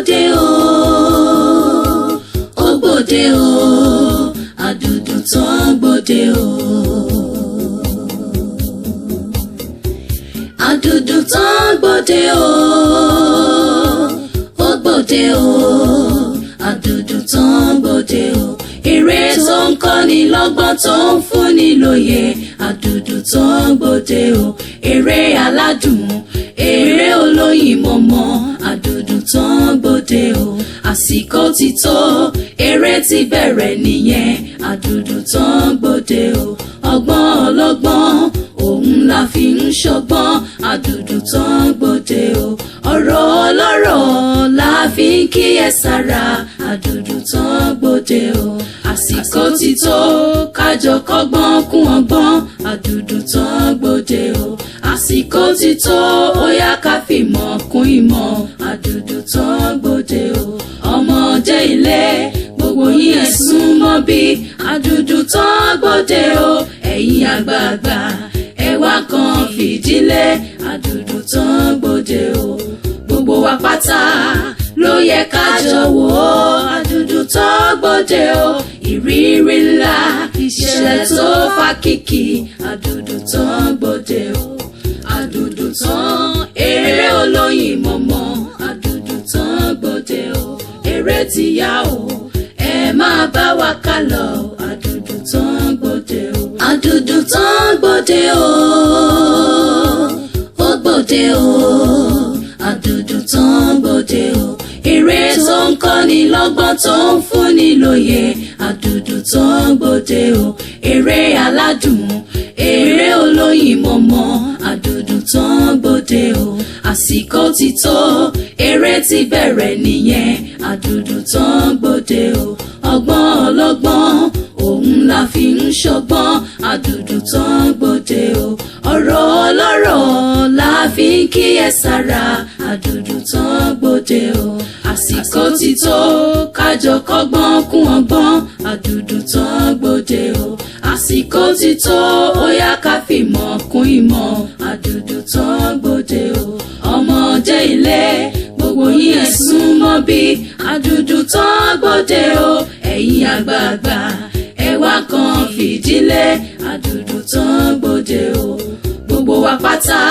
gbòde o, ó gbòde o, Adunduntan gbòde o. Adunduntan gbòde o, ó gbòde o, Adunduntan gbòde o. Eré tó ń kọ́ni lọ́gbọ́n tó ń fúnni lóye, Adunduntan gbòde o. Eré aládùn, eré olóyin mọ̀mọ́, Adunduntan gbòde o. Àsìkò ti tó, eré ti bẹ̀rẹ̀ nìyẹn, Adunduntan gbòde o. Ọgbọ́n ọlọ́gbọ́n, òun la fi ń ṣọgbọ́n, Adunduntan gbòde o. Ọ̀rọ̀ ọlọ́rọ̀ la fi ń kíyèsára, Adunduntan gbòde o. Àsìkò ti tó, kájọ kọ́gbọ́n kún ọgbọ́n, Adunduntan gbòde o. Àsìkò ti tó, ó yá ká fìmọ̀ kún ìmọ̀, Adunduntan gbòde o. Ọmọdé ilé, gbogbo yín ẹ súnmọ́ bí, Adunduntan gbòde o. Ẹ̀yin àgbààgbà, ẹ wá kan fìdílé, Adunduntan gbòde o. Gbogbo wa pátá ló yẹ ká jọ wò ó, Adunduntan gbòde o. Ìrírí ńlá, ìṣẹ̀lẹ̀ tó fa kìkì, Adunduntan gbòde o. Adunduntan, eré olóyin mọ̀mọ́, Adunduntan gbòde o. Eré ti yá o, ẹ máa bá wa ká lọ, Adunduntan gbòde o. Adunduntan gbòde o, ó gbòde o, Adunduntan gbòde o. Eré tó ń kọ́ni lọ́gbọ́n tó ń fúnni lóye, Adunduntan gbòde o. Eré aládùn, eré olóyin mọ̀mọ́, Adunduntan gbòde o. Àsìkò ti tó, eré ti bẹ̀rẹ̀ nìyẹn, Adunduntan gbòde o. Ọgbọ́n ọlọ́gbọ́n, òun la fi ń ṣọgbọ́n, Adunduntan gbòde o. Ọ̀rọ̀ ọlọ́rọ̀ la fi ń kíyèsára, Adunduntan gbòde o. Àsìkò ti tó, kájọ kọ́gbọ́n kún ọgbọ́n, Adunduntan gbòde o. Àsìkò ti tó, ó yá ká fìmọ̀ kún ìmọ̀, Adunduntan gbòde o. Ọmọdé ilé, gbogbo yín ẹ súnmọ́ bí, Adunduntan gbòde o. Ẹ̀yin àgbààgbà, ẹ wá kan fìdílé, Adunduntan gbòde o. Gbogbo wa pátá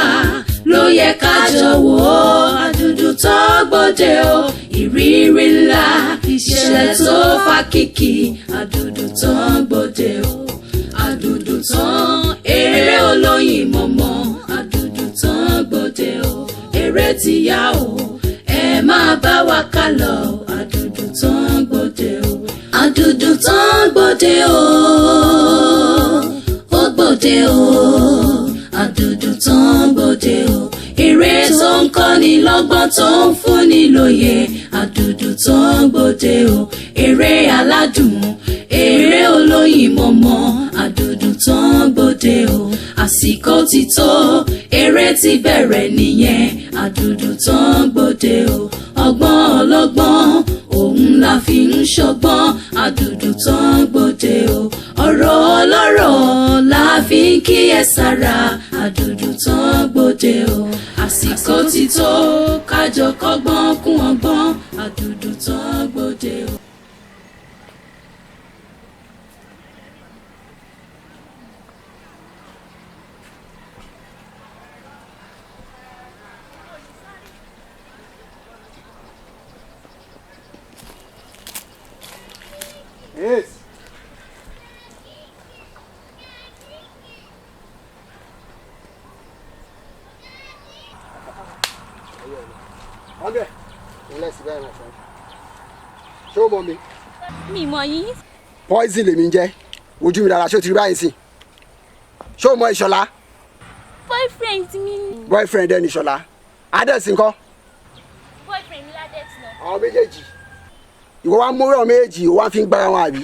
ló yẹ ká jọ wò ó, Adunduntan gbòde o. Ìrírí ńlá, ìṣẹ̀lẹ̀ tó fa kìkì, Adunduntan gbòde o. Adunduntan, eré olóyin mọ̀mọ́, Adunduntan gbòde o. Eré ti yá o, ẹ máa bá wa ká lọ, Adunduntan gbòde o. Adunduntan gbòde o, ó gbòde o, Adunduntan gbòde o. Eré tó ń kọ́ni lọ́gbọ́n tó ń fúnni lóye, Adunduntan gbòde o. Eré aládùn, eré olóyin mọ̀mọ́, Adunduntan gbòde o. Àsìkò ti tó, eré ti bẹ̀rẹ̀ nìyẹn, Adunduntan gbòde o. Ọgbọ́n ọlọ́gbọ́n, òun la fi ń ṣọgbọ́n, Adunduntan gbòde o. Ọ̀rọ̀ ọlọ́rọ̀ la fi ń kíyèsára, Adunduntan gbòde o. Àsìkò ti tó, kájọ kọ́gbọ́n kún ọgbọ́n, Adunduntan gbòde o. Yes. Okay. Let's go, my friend. Show mommy. Mi mọ̀ yín. Poison lèmi ń jẹ. Ojú mi dára ṣó ti rí báyìí sí. Show mọ Ìṣọ̀lá. Boyfriend mi. Boyfriend ẹni Ìṣọ̀lá. Ades ńkọ́? Boyfriend mi ládẹ́ tí lọ. Àwọn méjèèjì. Ìwọ wá mú ọ̀rọ̀ méjèèjì, ó wá fi ń gbára wọn àbí?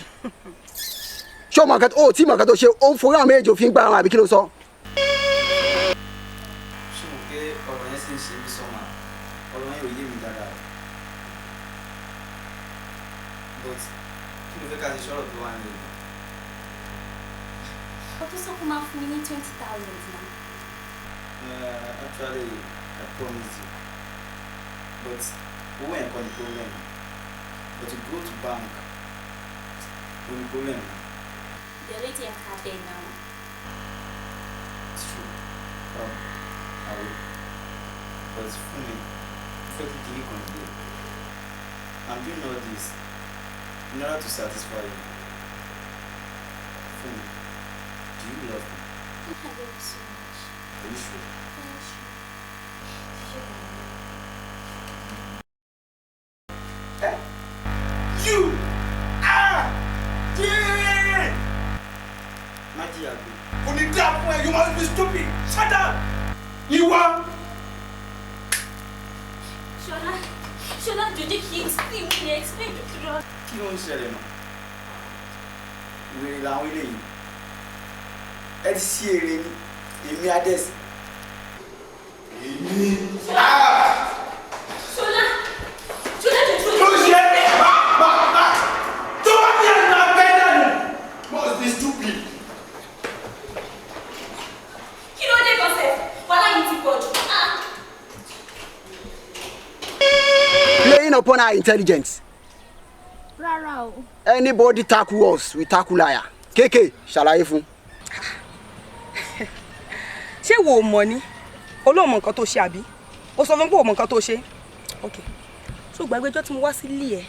Ṣé o mọ̀ nǹkan ó tí mọ̀ nǹkan tó ṣe ó ń forí àwọn méjèèjì ó fi ń gbára wọn àbí kí ló sọ? Ṣé mo pé ọ̀rọ̀ yẹn sì ń ṣe mí sọ́mà? Ọ̀rọ̀ yẹn ò yé mi dáadáa. But kí ló fẹ́ ká ṣe sọ̀rọ̀ tó wà nílẹ̀? Ọtún sọ fún máa fún mi ní 20,000 náà. Actually, I promise you. But owó yẹn kọ́ ni problem but to go to bank ó ní problem. The lady and her bed now. It's true. I will. But for me, perfectly giving convey. I'm doing all this in order to satisfy you. For me, do you love me? I love you so much. Are you sure? Yes, sure. You! Ah! Yeah! Magic Agbo. On the crap where you must be stupid. Shut up! You are. Shola, did you explain to us? Kí ló ń ṣẹlẹ̀ náà? Ìwé làwọn eléyìí. Ẹ ti ṣí èrè ni, èmi Adẹ́sì. Èmi. Shola, Tó ṣe é bá. Tó bá ní ẹ̀rọ abẹ́ dànù. Must be stupid. kí ló dé gọ́sẹ̀? Wàhálà yìí ti pọ̀ jù. Playing upon our intelligence. Rárá o. Anybody tackle us, we tackle liar. Kéké, ṣàlàyé fún. Ṣé wo mọ̀ ni? Olóòmọ̀ nǹkan tó ṣe àbí? Ó sọ fún pé ó mọ̀ nǹkan tó ṣe. Okay. So gbàgbé ọjọ́ tí mo wá sí ilé ẹ̀.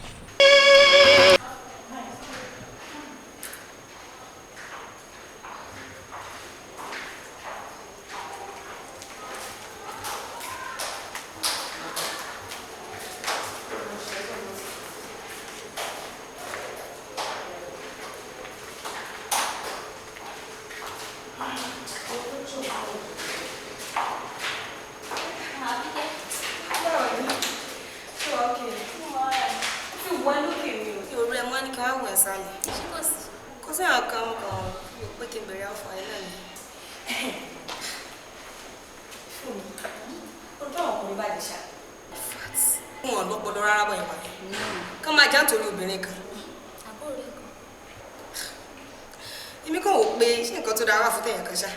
Èmi kàn wò pé ṣé nǹkan tó dára wà fún tẹ̀yàn kan ṣá.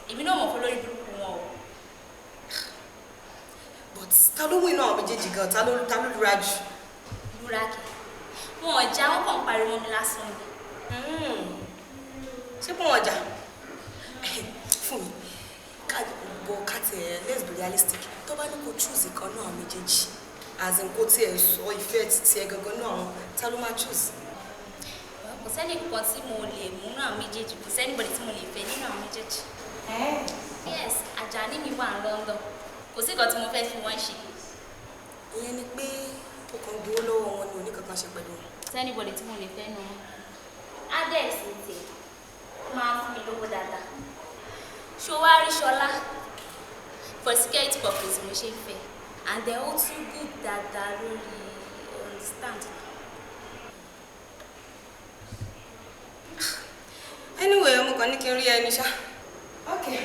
Èmi náà mọ̀ fún lórí burúkú wọn o. But ta ló wí náà méjèèjì gan, ta ló lura jù? Lura kẹ̀. Wọn ò já, wọn kàn pariwo mi lásán ni. Ṣé pé wọn jà? Fún mi, ká tiẹ̀ let's be realistic. Tó bá ní kó choose kan náà méjèèjì, as in kó tiẹ̀ sọ ìfẹ́ tiẹ̀ gangan náà, ta ló máa choose? Kò sẹ́ni kan tí mo lè mú náà méjèèjì, kò sẹ́ni bọ̀dì tí mo lè fẹ́ nínú àwọn méjèèjì. Yes, Àjàní mi wà ní London. Kò sí nǹkan tí mo fẹ́ fi wọ́n ṣe. Ìyẹn ni pé o kàn gbowó lọ́wọ́ wọn ni oníkankan ṣe pẹ̀lú wọn. Sẹ́ni bọ̀dì tí mo lè fẹ́ nù wọn. Adex tè máa ń fún mi lówó dáadáa. Ṣó wá rí Ṣọlá? For security purpose mo ṣe ń fẹ́. And then ó tún good dáadáa lórí understand. Anyway, mo kàn ní kí n rí ẹni ṣá. Okay.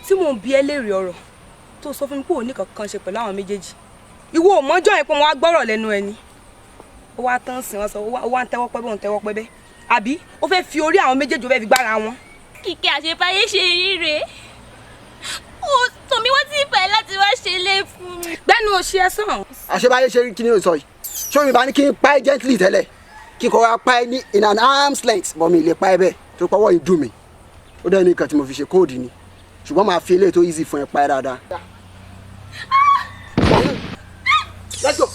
Tí mo ń bi ẹ́ léèrè ọ̀rọ̀ tó sọ fún mi pé òun ní kankan ṣe pẹ̀lú àwọn méjèèjì. Ìwọ ò mọ́jọ́ yẹn pé mo wá gbọ́rọ̀ lẹ́nu ẹni. Ó wá tán sí wọn sọ, ó wá ń tẹ́wọ́ pẹ́ bó ń tẹ́wọ́ pẹ́ bẹ́. Àbí ó fẹ́ fi orí àwọn méjèèjì ó fẹ́ fi gbára wọn. Kíkẹ́ àṣebáyé ṣe ríre. Ó tòmí wọ́n ti fẹ́ láti wá ṣe lé fún mi. Gbẹ́nu o ṣe ẹ sàn. Àṣebáyé ṣe rí kí ni o sọ yìí. Ṣé mi bá ní kí n pa ẹ́ gently tẹ́lẹ̀? Kí n kọ́ ra pa ẹ́ ní in an arm's length, but mi lè pa ẹ́ bẹ́ẹ̀ tó pọ́wọ́ yìí dùn mí. Ó dẹ́ ní nǹkan tí mo fi ṣe kóòdù ni. Ṣùgbọ́n màá fi eléyìí tó easy fún ẹ pa ẹ́ dáadáa. Let's go.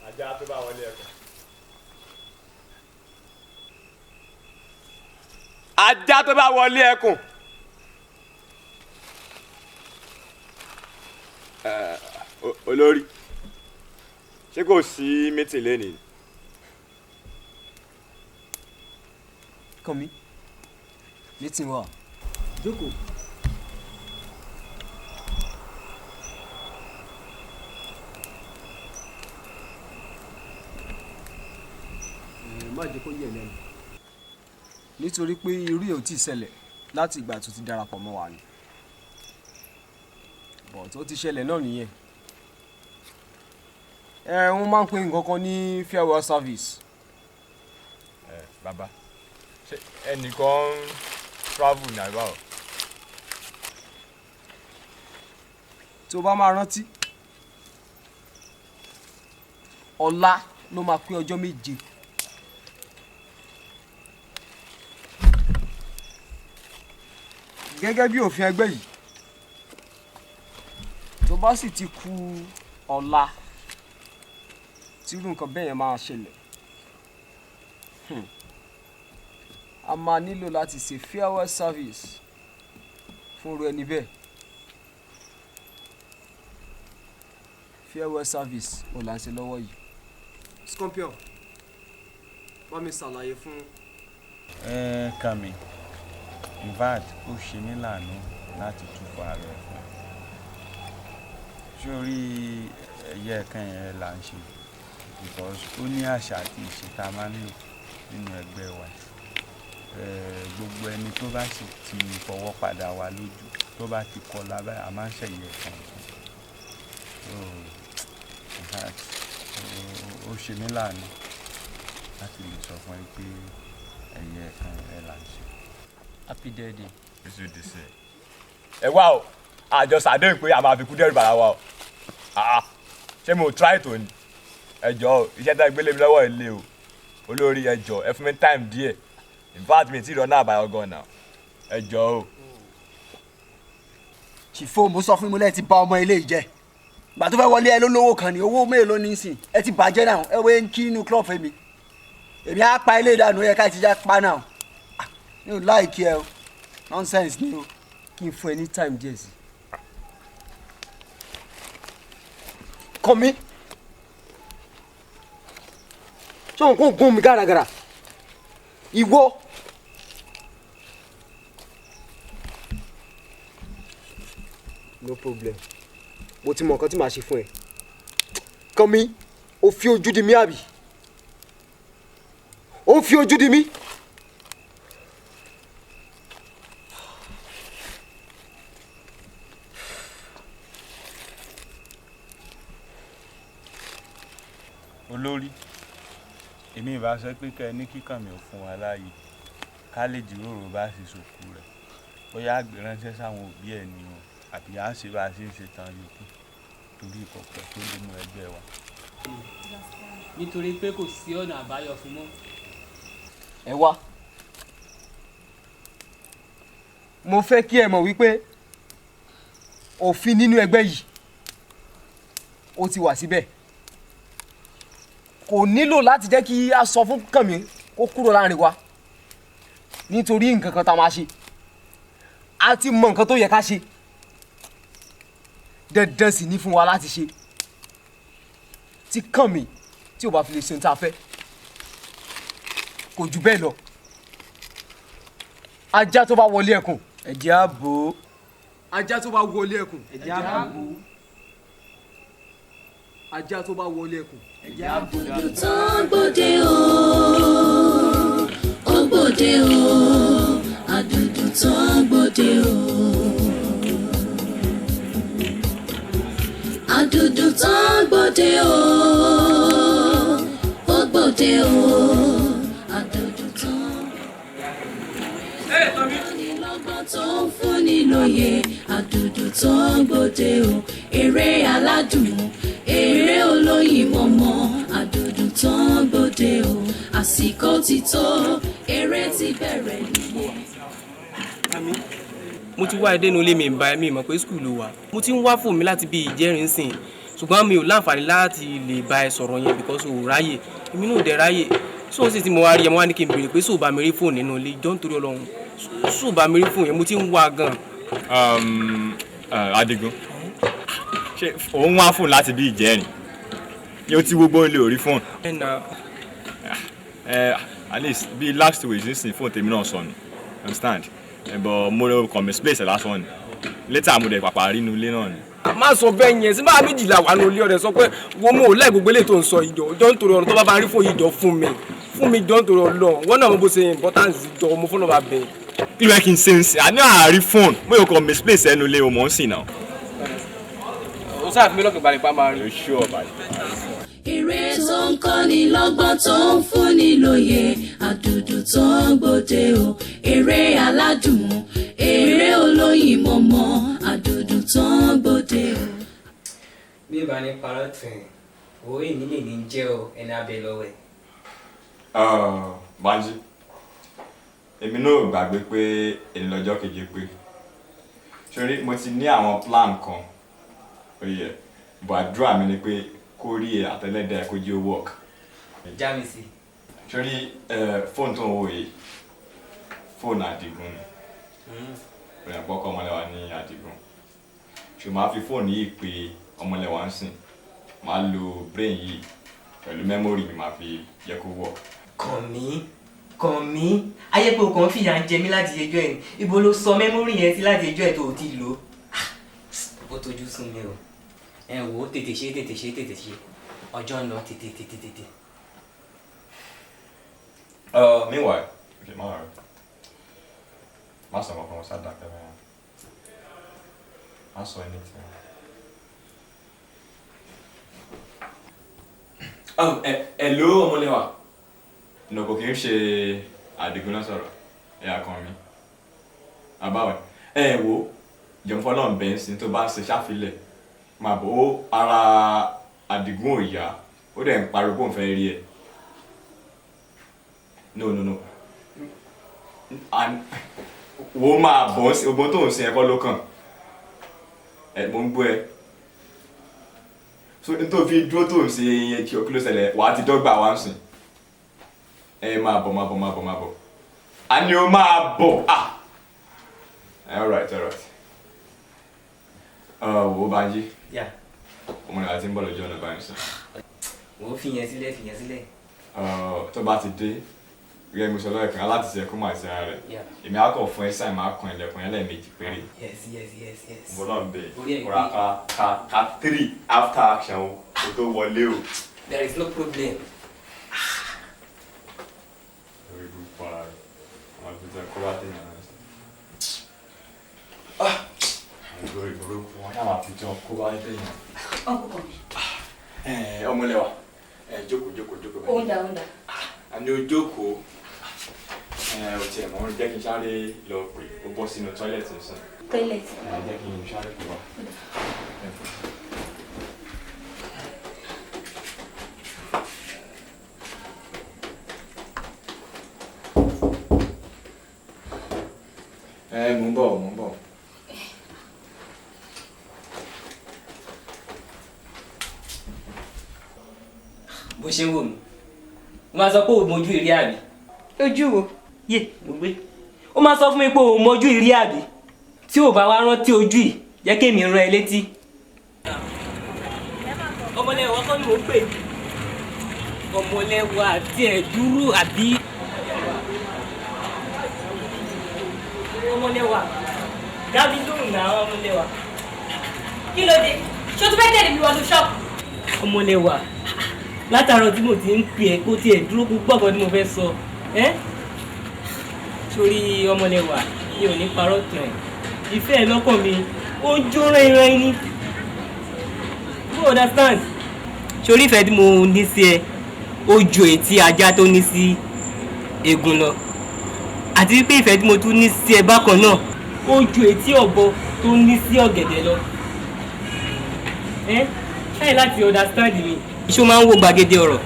ajá tó bá wọlé ẹkùn. ajá tó bá wọlé ẹkùn. olórí ṣé kò sí mítìn lẹ́nìí. kàn mí mítìn wà jókòó. má jẹ́ kó yẹ̀ lẹ́nu nítorí pé irú ẹ̀ ò tí ì ṣẹlẹ̀ láti ìgbà tó ti darapọ̀ mọ́ wa ni bọ̀ tó ti ṣẹlẹ̀ náà nìyẹn wọ́n máa ń pè nǹkan kan ní farewell service. bàbá ṣé ẹnìkan travel ní àríwá o. tó bá máa rántí ọ̀la ló máa pé ọjọ́ méje gẹ́gẹ́ bí òfin ẹgbẹ́ yìí tó bá sì ti kù ọ̀la tí irú nǹkan bẹ́ẹ̀ yẹn máa ṣẹlẹ̀ a máa nílò láti ṣe farewell service fún irú ẹni bẹ́ẹ̀ farewell service ò là ń ṣe lọ́wọ́ yìí. Scorpion bá mi ṣàlàyé fún. Kàmí invad ó ṣe mí láàánú láti túfọ̀ ààrẹ fún ẹ sórí ẹ̀yẹ ẹ̀kan yẹn là ń ṣe because ó ní àṣà àti ìṣe tá a máa ń lò nínú ẹgbẹ́ wa gbogbo ẹni tó bá sì ti fọwọ́ padà wá lójú tó bá ti kọ lábẹ́ a máa ń ṣẹ̀yẹ ẹ̀kan ó ṣe mí láàánú láti lè sọ fún ẹ pé ẹ̀yẹ ẹ̀kan yẹn là ń ṣe. Happy birthday. This is the same. ẹ wá o àjọ sàdéhùn pé a máa fi kú dẹ́rù bàrà wa o ṣé mo try tó ni ẹ jọ̀ọ́ iṣẹ́ tá a gbélé mi lọ́wọ́ ilé o olórí ẹ jọ̀ọ́ ẹ fún mi time díẹ̀ in fact mi ti rọ náà àbáyọ gan náà ẹ jọ̀ọ́ o. ṣìfò mo sọ fún mi lẹ́ẹ̀ ti bà ọmọ ilé jẹ́ gbà tó fẹ́ wọlé ẹ lólówó kan ní owó mélòó ní sìn ẹ ti bàjẹ́ náà ẹ wé ń kí inú club fẹ́ mi èmi á pa ilé ìdánù ẹ ká ti já pa náà mi ò láìkí ẹ o nonsense ni o. kí n fún ẹ ní time díẹ̀ sí. kọ́ mi ṣé òun kò gún mi gàràgàrà ìwọ no problem mo ti mọ nǹkan tí màá ṣe fún ẹ. kàn mí o fi ojú di mí àbí o fi ojú di mí. olórí èmi ìbá sọ pé kẹ́ ẹ ní kíkàn mi ò fún wa láàyè ká lè jíròrò bá ṣe sòkú rẹ̀ bóyá àgbẹ̀ ránṣẹ́ sáwọn òbí ẹ̀ ni o àbí à ń ṣe bá a ṣe ń ṣe tán yòókù torí ìkọ̀kọ̀ tó lé mú ẹgbẹ́ wa. nítorí pé kò sí ọ̀nà àbáyọ fún mọ́. ẹ wá mo fẹ́ kí ẹ mọ̀ wípé òfin nínú ẹgbẹ́ yìí ó ti wà síbẹ̀ kò nílò láti jẹ́ kí a sọ fún Kànmí kó kúrò láàrin wa nítorí nǹkan kan tá a máa ṣe a ti mọ nǹkan tó yẹ ká ṣe dandan sì ní fún wa láti ṣe tí Kànmí tí ò bá fi lè ṣe ohun tá a fẹ́ kò jù bẹ́ẹ̀ lọ ajá tó bá wọlé ẹkùn ẹ̀jẹ̀ á bò ó ajá tó bá wọlé ẹkùn ẹ̀jẹ̀ á bò ó ajá tó bá wọlé ẹkùn ẹ̀jẹ̀ á bò ó. Adunduntan gbòde o ó gbòde o Adunduntan gbòde o Adunduntan gbòde o ó gbòde o Adunduntan. Ìlọ́gbọ́n tó ń fúnni lóye Adunduntan gbòde o eré aládùn eré olóyin mọ̀mọ́ Adunduntan gbòde o àsìkò ti tó eré ti bẹ̀rẹ̀ nìyẹn. mo ti wá ẹdẹnu ilé mi ń bá mi mọ̀ pé skul ló wà mo ti ń wá fóònù mi láti bí ìjẹrin sìn ṣùgbọ́n mi ò láǹfààní láti lè bá ẹ sọ̀rọ̀ yẹn because ò ráyè èmi náà ò dẹ̀ ráyè so sì tí mo wá rí ẹ mo wá ní kí n béèrè pé sóò bá mi rí fóònù nínú ilé jọ́ nítorí Ọlọ́run sóò bá mi rí fóònù yẹn mo ti ń wá gan. Adigun ṣé òun wá fóònù láti bí ìjẹ́rìn yóò ti gbogbo ilé orí fóònù. At least bí last week nísìnyí fóònù tèmi náà sọnù understand but mo lọ kàn mí space lásán ni later mo dẹ̀ pàpà rí inú ilé náà ni. má sọ bẹ́ẹ̀ yẹn síbá méjìlá wà ní olé ọ̀rẹ́ sọ pé wo mo ò láì gbogbo eléyìí tó ń sọ ìjọ nítorí ọ̀run tó bá rí fún ìjọ fún mi jọ nítorí Ọlọ́run wọ́n náà mo bó ṣe importance ìjọ mo fún ọba bẹ́ẹ̀. kí ló yẹ kí n ṣe ń sìn àní àárí fóònù mo yóò kàn misplace ẹnu ilé o mọ̀ ń sìn náà. o sáà fi mí lọ́kàn balẹ̀ pa máa rí. o ṣú ọ̀bà eré tó ń kọ́ni lọ́gbọ́n tó ń fúnni lóye Adunduntan gbòde o eré aládùn eré olóyin mọ̀mọ́ Adunduntan gbòde o. bí ìbá ní parọ́ tẹ̀ owó ìnílẹ̀ ní jẹ́ ọ ẹni abẹ lọ́wọ́ ẹ̀. Banji èmi náà gbàgbé pé èyí lọ́jọ́ keje pé sórí mo ti ní àwọn plan kan oyè bọ̀ àdúrà mi ni pé kó rí àtẹlẹ́dẹ̀ ẹ̀ kó jẹ́ work. já mi sí. sórí fóònù tó ń wò yìí fóònù Adigun ni òyìn àpọ́kọ́ Ọmọlẹ́wà ní Adigun ṣùgbọ́n máa fi fóònù yìí pé Ọmọlẹ́wà ń sìn máa lo brain yìí pẹ̀lú memory mi máa fi jẹ́ kó work. kàn mí ayé pé o kàn fìyà ń jẹ mí láti ẹjọ́ ẹ̀ ibo ló sọ memory yẹn sí láti ẹjọ́ ẹ̀ tó o ti lò ó tójú sún mi o ẹ wò ó tètè ṣe ọjọ́ ń lọ tètè. Meanwhile okay má sọ ọkàn wọn sáà dákẹ́ mẹ́rin má sọ anything. Hello Ọmọlẹ́wà nọ̀kò kì í ṣe Adigun náà sọ̀rọ̀ ẹ̀yà kan mi àbáwẹ̀ wo jọ̀ǹfọ́ náà bẹ́ẹ̀ sí tó bá ń ṣe ṣáfilẹ̀ máa bọ̀ ó ara Adigun ò yá ó dẹ̀ ń pariwo kó n fẹ́ rí ẹ̀ no wo máa bọ̀ sí ogun tó ń sin ẹ̀kọ́ ló kàn mo ń gbọ́ ẹ so n tó fi dúró tó ń ṣe iye kí ló ṣẹlẹ̀ wàá ti dọ́gba wá ń sìn máa bọ̀ a ní o máa bọ̀ all right wo Banji Ọmọlẹ́wà ti ń bọ̀ lójú ọ̀nà báyìí sọ. wò ó fìyẹn sílẹ̀. tó bá ti dé gẹ́gẹ́ bí mo sọ lọ́ọ̀kan aláàtìsẹ́ kó máa ti ara rẹ̀ èmi á kọ̀ fún ẹ sáì máa kan ilẹ̀kùn yẹn lẹ́ẹ̀mejì péré. yes. mo náà bẹ̀ ọ̀rá ka 3 after action o kó tó wọlé o. there is no problem. lórí gbogbo ara rẹ̀ àwọn àgbẹ̀tẹ̀ kó wá dé yàrá rẹ̀. lórí burúkú wọn yàrá àfijọ́ kó wá dé yàrá. ọkọ mi. Ọmọlẹ́wà jókòó. ó ń dà. àní o jókòó o tiẹ̀ mọ́ jẹ́ kí n sáré lọ pè ó bọ́ sínú tọ́ílẹ̀tì nsìn. tọ́ílẹ̀tì. jẹ́ kí n sáré pè wá. mo ń bọ̀. bó ṣe ń wò mí ó máa sọ pé òun mojú ìrí àbí. ojú wo. yé mo gbé ó máa sọ fún mi pé òun mojú ìrí àbí tí ò bá wá rántí ojú yìí jẹ́ kémi rán ẹ létí. Ọmọlẹ́wà kọ́ ni mò ń pè ní Ọmọlẹ́wà àti ẹ̀dúró àbí Ọmọlẹ́wà dábí lóhùn náà Ọmọlẹ́wà. kí ló dé ṣé o tún fẹ́ tẹ̀lé mi wọnú ṣọ́ọ̀bù. Ọmọlẹ́wà látàárọ̀ tí mo ti ń pè ẹ́ kó tiẹ̀ dúró gbọ́gbọ́n tí mo fẹ́ sọ sórí Ọmọlẹ́wà mi ò ní parọ́ tán ẹ̀ ìfẹ́ ẹ̀ lọ́kàn mi ó ń jó rẹ́rẹ́ ní you understand sórí ìfẹ́ tí mo ní sí ẹ ó ju ètí ajá tó ní sí egun lọ àti wípé ìfẹ́ tí mo tún ní sí ẹ bákan náà ó ju ètí ọ̀bọ tó ní sí ọ̀gẹ̀dẹ̀ lọ ṣáì láti understand mi iṣó máa ń wo gbàgede ọ̀rọ̀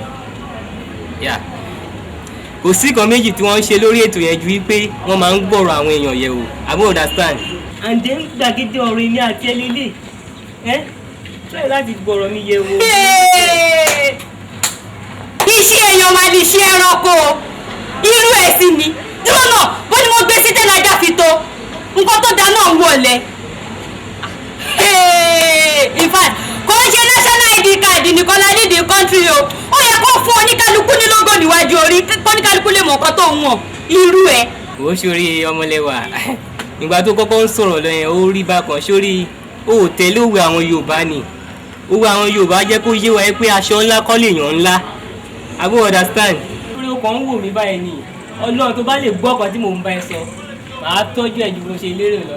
kò sí kan méjì tí wọ́n ń ṣe lórí ètò yẹn ju wípé wọ́n máa ń gbọ́rọ̀ àwọn èèyàn yẹ̀ wò àbí understand and then gbàgede ọ̀rọ̀ èmi àti ẹlẹ́lẹ́ try láti gbọ́rọ̀ mi yé wo. Iṣẹ́ èèyàn máa di iṣẹ́ ẹranko irú ẹ̀ sí ni dúró náà bó ni mo gbé sí tẹ́lájà fi tó nǹkan tó dáa náà ń wọlé. In fact kò ń ṣe national ID card nìkan la need in country o ó yẹ kó fún oníkálukú ní lógo níwájú orí kóníkálukú lè mọ nǹkan tó ń wọ̀n irú ẹ̀. ó ṣorí Ọmọlẹ́wà ìgbà tó kọ́kọ́ ń sọ̀rọ̀ lọ yẹn ó rí bákan ṣorí ó tẹ̀lé òwe àwọn Yorùbá ni òwe àwọn Yorùbá jẹ́ kó yé wa pé aṣọ ńlá kọ́ lèèyàn ńlá àbú understand. orí ọkàn ń wò mí báyìí ni Ọlọ́run tó bá lè gbọ́ ọkàn tí mò ń bá ẹ sọ màá tọ́jú ẹ̀ ju bó ṣe lérò lọ.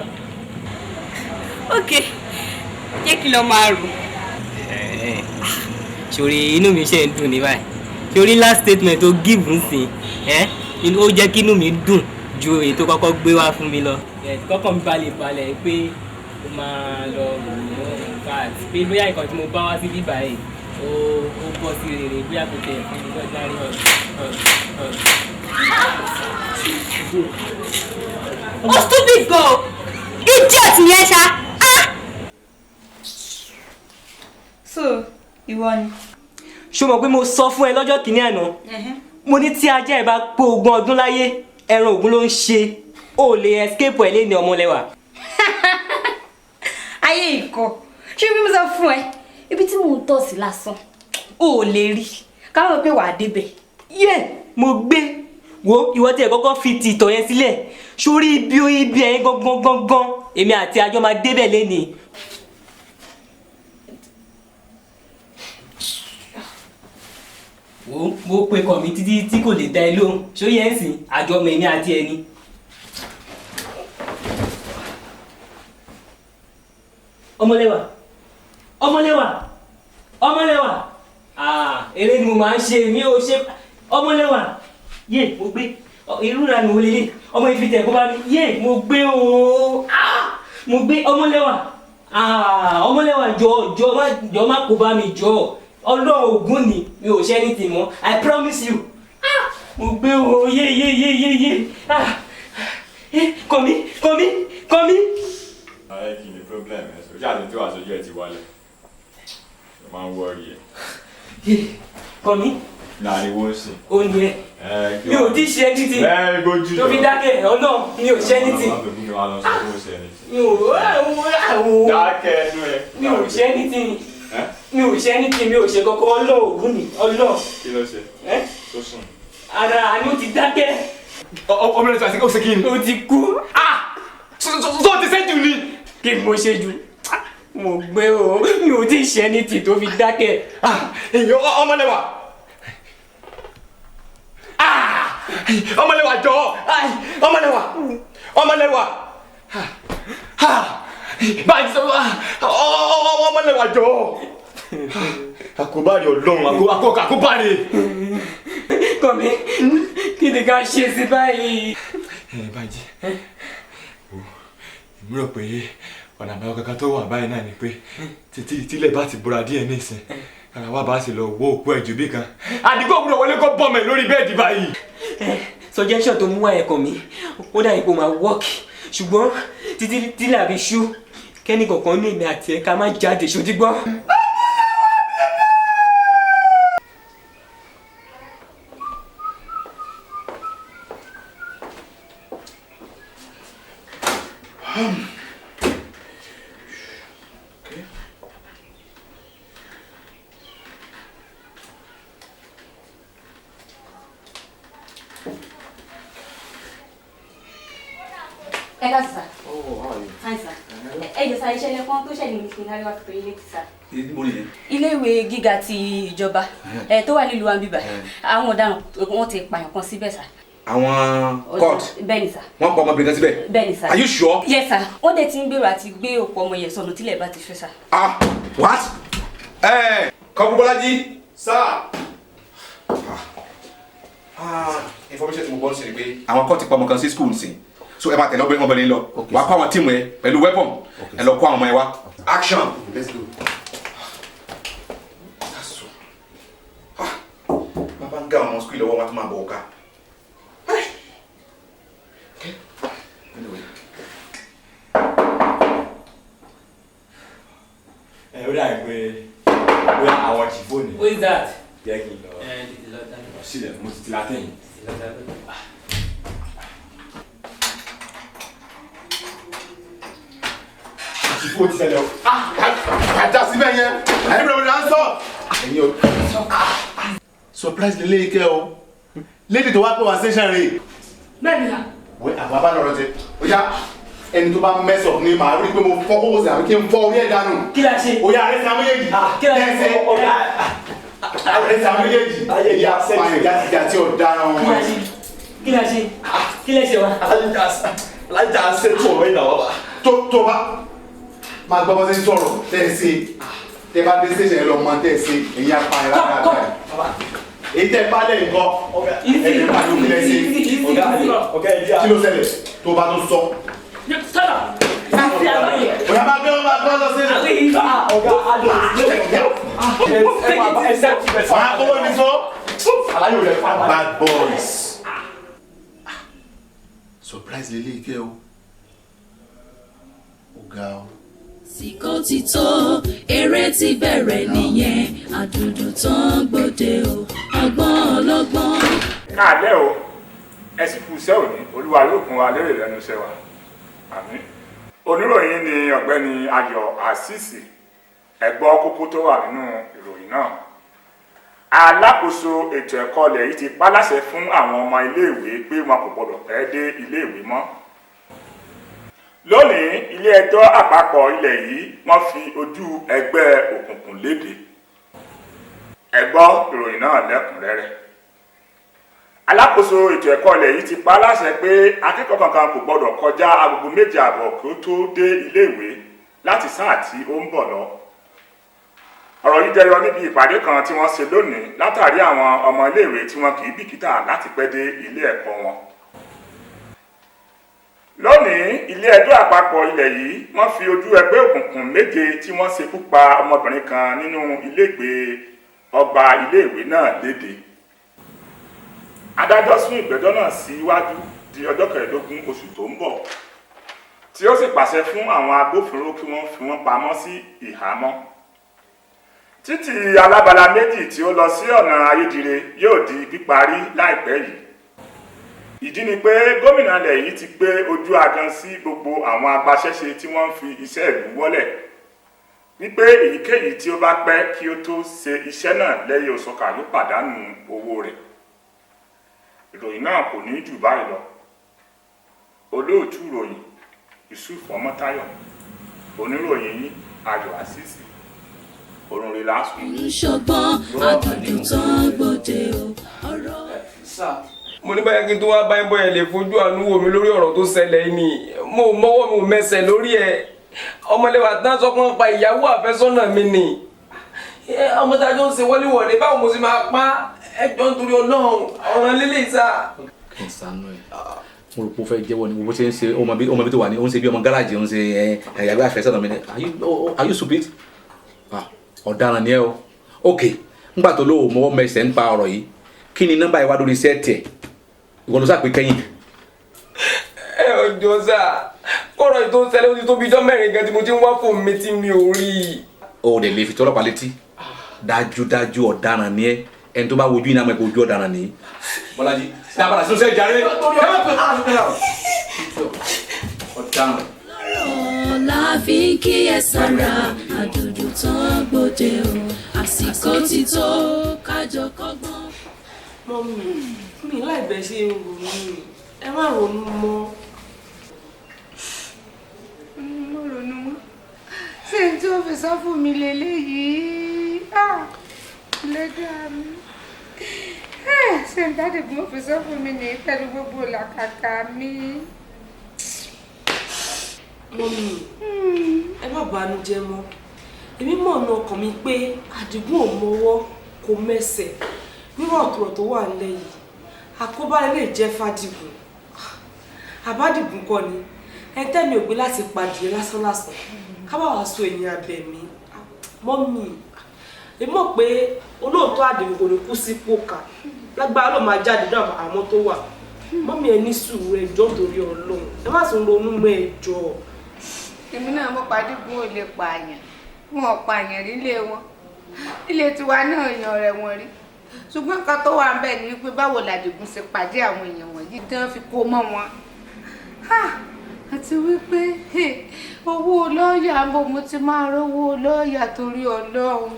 ok jẹ́ kí lọ máa rò. ṣorí inú mi ṣe ń dùn ní báyìí ṣorí last statement tó give ń sìn ó jẹ́ kí inú mi dùn ju èyí tó kọ́kọ́ gbé wá fún mi lọ. kọ́kọ́ mi balẹ̀ pé ó máa lọ rò ó nǹkan pé bóyá nǹkan tí mo bá wá sí bíbá yìí ó bọ́ sí rere bóyá kò tẹ̀ fún mi lọ́jà rí ó stupid gan idiot ni ẹ ṣá. so ìwọ ni. ṣó mọ̀ pé mo sọ fún ẹ lọ́jọ́ kìíní àná mo ní tí ajá ẹ bá pé 20 ọdún láyé ẹran ògún ló ń ṣe ó lè escape ẹ lé ní Ọmọlẹ́wà. ayé ìkọ ṣé bí mo sọ fún ẹ ibi tí mò ń tọ̀ sí lásán ó lè rí káwọn pé wàá débẹ̀. mo gbé wo ìwọ tí ẹ kọ́kọ́ fi ti ìtàn yẹn sílẹ̀ sórí ibi ẹ̀yìn gangan èmi àti àjọ máa débẹ̀ lẹ́nìí. mo pe kọ̀ mi títí tí kò lè dá ẹ lóhùn ṣó yẹ ń sìn àjọ ọmọ èmi àti ẹni. Ọmọlẹ́wà eré ni mo máa ń ṣe mi ò ṣe Ọmọlẹ́wà yé mo gbé irú ra mi ò lélẹ̀ ọmọ ìfitẹ̀ kó bá mi yé mo gbé ooo mo gbé Ọmọlẹ́wà jọ má kó bá mi jọ Ọlọ́run Ògún ni mi ò ṣe anything mọ́ I promise you mo gbé ooo yé kọ́mí. ayé kí ni problem ẹ sọ jáde tí wàá sojú ẹ ti wálẹ̀ ẹ máa ń wọrí ẹ. kọ́mí. láàrin wo sí. ó ní ẹ mi ò tí ṣe anything tó fi dákẹ́ ọ̀nà mi ò ṣe anything. dákẹ́ ẹnu ẹ. mi ò ṣe anything mi ò ṣe kọ́kọ́ Ọlọ́run Ògún ni Ọlọ́run. kí ló ṣe. tó sùn. ara ni ó ti dákẹ́. ọmọ rẹ ti àti ó ṣe kí ni. ó ti kú. tó ti ṣẹ́jú ni. kí mo ṣe jù mo gbé o mi ò tí ì ṣe anything tó fi dákẹ́. Ọmọlẹ́wà Ọmọlẹ́wà jọ Ọmọlẹ́wà báyìí sọ Ọmọlẹ́wà jọ àkóbá rẹ Ọlọ́run àkóbá rẹ. Kọ́mi kí ni ká ṣe sí báyìí. Báyìí èmi rò pé ọ̀nà àbáyọ kankan tó wà báyìí náà ni pé tílẹ̀ bá ti búra díẹ̀ nísìn ara wa bá sì lọ wó òkú ẹ̀jú bí kan Adigun òwúrọ̀ wọlé kó bọ́mọ̀ lórí bẹ́ẹ̀dì báyìí. suggestion tó mú wá ẹ̀kọ́ mi ó dà ipò máa work ṣùgbọ́n títí tílẹ̀ àbí ṣú kẹ́ni kankan ní èmi àti ẹ̀ ká má jáde ṣojú gbọ́. Sir. Oh, how are you? Fine, sir. Ẹ jọ̀ọ́ sir, iṣẹ́ lẹ́kọ́ tó ṣẹlẹ̀ ní ìpínlẹ̀ wa pẹ̀lú ilé sir. Ilé-ìwé gíga ti ìjọba tó wà nílùú Ambiba. Àwọn ọ̀daràn wọ́n ti pààyàn kan síbẹ̀ sir. Àwọn court. Bẹ́ẹ̀ni sir. Wọ́n pa ọmọbìnrin kan síbẹ̀. Bẹ́ẹ̀ni sir. Are you sure? Yes sir. Wọ́n dẹ̀ ti ń gbèrò àti gbé òkú ọmọ yẹn sọnù tílẹ̀ bá ti fẹ́ sir. What? Kọ́bùbọ́lájí. Sir. Information tí mo gbọ́ sí ni pé àwọn court ti pa ọmọ kan sí school sí. So ẹ bá tẹ̀lé ọmọbìnrin lọ. Wàá kó àwọn tíìmù ẹ pẹ̀lú weapon. Ẹ lọ kó àwọn ọmọ ẹ wá. Action. Let's go. Bàbá ń gá àwọn school lọ́wọ́ wọn tó máa bọ̀ ọ̀ka. Ó dà pé jẹ́ kí n lọ. sílẹ̀ mo ti ti látẹ̀yìn. àṣìkò ti ṣẹlẹ̀ o. àjà síbẹ̀ yẹn ẹ̀yin bẹ̀rẹ̀ bẹ̀rẹ̀ sọ. ẹ̀yin o surprise lele ike o lady tó wá pé wá station rẹ̀. bẹ́ẹ̀ni la. wẹ́ àwọn abá lọ́rọ̀ tẹ ó yá ẹni tó bá mess up ní màá rí i pé mo fọ́ kókó sí àbí kí n fọ́ orí ẹ̀ dànù. kí la ṣe. ó yá àrẹ́sì amóyèjì. kí la ṣe. àrẹ́sì amóyèjì. ayé ya fàyè jáde ọ̀daràn wọn. kí la ṣe. kí la ṣe wa. alájà ṣètò ọ̀rọ̀ ìnáwó bá. tó bá máa gbọ́ bọ́ sí sọ̀rọ̀ tẹ́ ẹ ṣe tẹ́ bá dé station ẹ lọ mọ tẹ́ ẹ ṣe èyí apá ẹ lára èyí tẹ́ bá lẹ̀ nǹkan ẹ̀yẹ bá ló kílẹ̀ ṣe kí ló ṣẹlẹ̀ tó bá tó sọ. Ọ̀yà bá gbé wọn bá gbọ́ lọ sí ẹ̀. ọ̀gá adùn ọ̀yà kówó ní sọ. Bad boys. Surprise lele ike o. Ọ̀gá o. Àsìkò ti tó, eré ti bẹ̀rẹ̀ nìyẹn, Adunduntan gbòde o, ọgbọ́n ọlọ́gbọ́n. Káàlẹ́ o, ẹ sì kú iṣẹ́ òní, Olúwa yóò kún wa lérè lẹ́nu iṣẹ́ wa. Àmín. Oníròyìn ni ọ̀gbẹ́ni Ayọ̀ Àṣìṣì, ẹ gbọ́ kókó tó wà nínú ìròyìn náà. Alákòóso ètò ẹ̀kọ́ ilẹ̀ yìí ti pálàṣẹ fún àwọn ọmọ iléèwé pé wọn kò gbọdọ̀ pẹ́ dé iléèwé mọ́. Lónìí, ilé-ẹjọ́ àpapọ̀ ilẹ̀ yìí wọ́n fi ojú ẹgbẹ́ òkùnkùn léde. Ẹ gbọ́ ìròyìn náà lẹ́kùnrẹ́rẹ́. Alákòóso ètò ẹ̀kọ́ ilẹ̀ yìí ti pa láṣẹ pé akẹ́kọ̀ọ́ kankan kò gbọdọ̀ kọjá agogo 7:30 kí ó tó dé iléèwé láti sáà tí ó ń bọ̀ lọ. Ọ̀rọ̀ yìí jẹyọ níbi ìpàdé kan tí wọ́n ṣe lónìí látàrí àwọn ọmọ iléèwé tí wọn kì í bìkítà láti pẹ́ dé ilé ẹ̀kọ́ wọn. Lónìí, ilé-ẹjọ́ àpapọ̀ ilẹ̀ yìí wọ́n fi ojú ẹgbẹ́ òkùnkùn 7 tí wọ́n ṣekú pa ọmọbìnrin kan nínú ilégbèé ọgbà iléèwé náà léde. Adájọ́ sún ìgbẹ́jọ́ náà síwájú di ọjọ́ 15 oṣù tó ń bọ̀, tí ó sì pàṣẹ fún àwọn agbófinró kí wọ́n fi wọ́n pamọ́ sí ìhámọ́. Títì alábala méjì tí ó lọ sí ọ̀nà Ayédire yóò di píparí láìpẹ́ yìí. Ìdí ni pé gómìnà ilẹ̀ yìí ti gbé ojú agan sí gbogbo àwọn agbaṣẹ́ṣe tí wọ́n ń fi iṣẹ́ ìlú wọ́lẹ̀ wípé èyíkéyìí tí ó bá pẹ́ kí ó tó ṣe iṣẹ́ náà lẹ́yìn òṣùkà yóò pàdánù owó rẹ̀. Ìròyìn náà kò ní jù báyìí lọ. Olóòtú ìròyìn Yusuf Ọmọ́táyọ̀, oníròyìn yín Ayọ̀ Àṣìṣì, orun rẹ̀ lásùn. Olùṣọ́gbọ́n Adunduntan gbòde o, ọ̀rọ̀. Mo ní báyìí kí n tó wá báyìí bọ́yẹ̀ lè fojú àánú wò mí lórí ọ̀rọ̀ tó ṣẹlẹ̀ yìí ni mo mọ́wọ́ mi ò mẹsẹ̀ lórí ẹ̀. Ọmọlẹ́wà tán sọ pé wọ́n pa ìyàwó àfẹ́sọ́nà mi ni. Ọmọ tá a jọ ń ṣe wọléwọ̀de báwo mo sì máa pa ẹjọ́ nítorí Ọlọ́run ọ̀ràn lélẹ̀ ìsà. Kì í sànú ẹ̀ mo rò pé ó fẹ́ jẹ́wọ́ ni bó ṣe ń ṣe ọmọ bí tó wà ní ó ń ṣe bí ọmọ gáràjì ó ń ṣe ìyàwó àfẹ́sọ́nà mi ni are you stupid? Ọ̀daràn ni ẹ o. Ok, ńgbà tó lóò mọ́wọ́ mẹsẹ̀ ń pa ọ̀rọ̀ yìí kí ni nọ́mbà ìwádìí orí sẹ́ẹ̀tì ẹ̀ ìwọ ló sàpé kẹ́yìn. Ẹ ọjọ́ sá kọ́rọ̀ yìí tó ń ṣẹlẹ̀ ó ti tó bí ijọ́ 4 gan tí mo ti ń wá fóònù mi tí mi ò rí i. O ò lè fi tọ́lọ́pàá létí dájúdájú ọ̀daràn ni ẹ ẹni tó bá wojú iná mọ̀ ẹ́ kó ojú ọ̀daràn ni. Bọ́lájí dábàrà sí ọ̀sẹ̀ ìjàre. Ọ̀daràn. La fi ń kíyèsára, Adunduntan gbòde o, àsìkò ti tó kájọ kọ́gbọ́n. Mọ́mí, mi láì bẹ̀ ṣe ronú ẹ má ronú mọ́. Mo ronú mọ́. Ṣé n tí ó fi sọ fún mi lélẹ́yìí? Lẹ́dàá mi. Ṣé n dáàdì bí mo fi sọ fún mi ní pẹ̀lú gbogbo làkàkà mi? Mọ́mí, ẹ má bànújẹ́ mọ́. Èmi mọ̀ ọ̀nà ọkàn mi pé Adigun ò mọwọ́ kò mẹsẹ̀ nínú ọ̀tọ̀rọ̀ tó wà nílẹ̀ yìí. Àkóbá lè jẹ́ f'Adigun. Àbádìgún kọ́ ni ẹ tẹ́mi ò gbé láti padìyẹ lásánlásán ká bá wàá so ènìyàn abẹ mi. Mọ́mí, èmi mọ̀ pé olóòtú Adigun kò ní kú sí pòkà lágbára ló máa jáde náà àwọn tó wà. Mọ́mí ẹ ní sùúrù ẹjọ́ torí Ọlọ́run ẹ má sùn ronú mọ́ ẹjọ́. Èmi náà mọ̀ pàdígún ò lè pààyàn wọn ò pààyàn nílé wọn ilé tiwa náà yan rẹ̀ wọ́n rí ṣùgbọ́n nǹkan tó wà ń bẹ̀ ni wípé báwo làdìgún ṣe pàdé àwọn èèyàn wọ̀nyí tí wọ́n fi kó mọ́ wọn. Àti wípé owó lọ́ọ̀yà ń bọ̀ mo ti máa rówó lọ́ọ̀yà torí Ọlọ́run.